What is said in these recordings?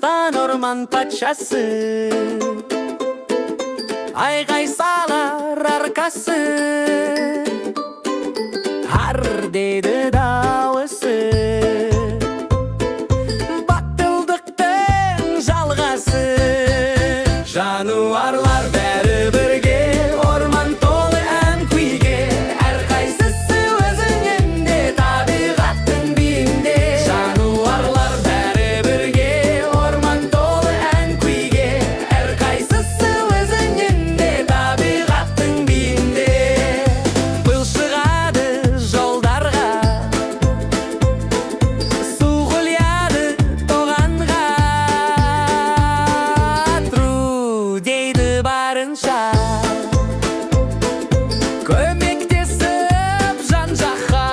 Dağıstan orman paçası, ayğay salar arkası. Har dedi davası, baktıldıktın жалғасы. Жануарлар бәрі бірге, орман толы ән күйге. Әрқайсысы өзіңінде, табиғаттың биінде. Жануарлар бәрі бірге, орман толы ән күйге. Әрқайсысы өзіңінде, табиғаттың биінде. Бұл шығады жолдарға, су құяды тоғанға. Дейді барынша, көмектесіп жан-жаққа.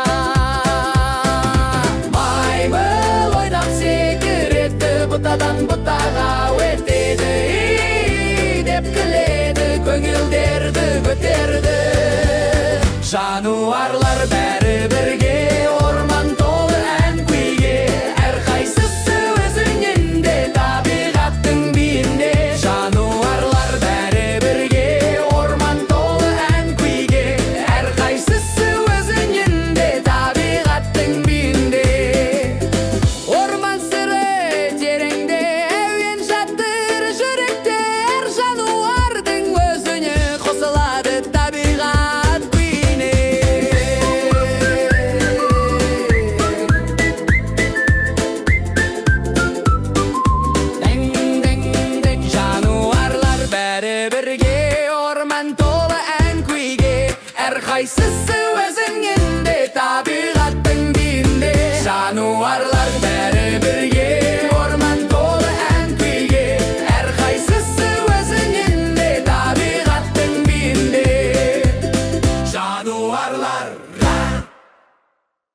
Маймыл ойнап секіреді, бұтадан бұтаға өтеді. Деп күледі, көңілдерді көтерді. Жануарлар бәрі бірге, орман толы ән күйге. Әрқайсысы өзіңінде, табиғаттың биінде. Жануарлар бәрі бірге, орман толы ән күйге. Әрқайсысы өзіңінде, табиғаттың биінде. Орман сыры тереңде, әуен жатыр жүректе. Әр жануардың өзіне қосылады табиғат күйіне. Дәң-дәң-дәң, жануарлар бәрі бірге, орман толы ән күйге. Әрқайсысы өзіңінде, табиғаттың биінде. Жануарлар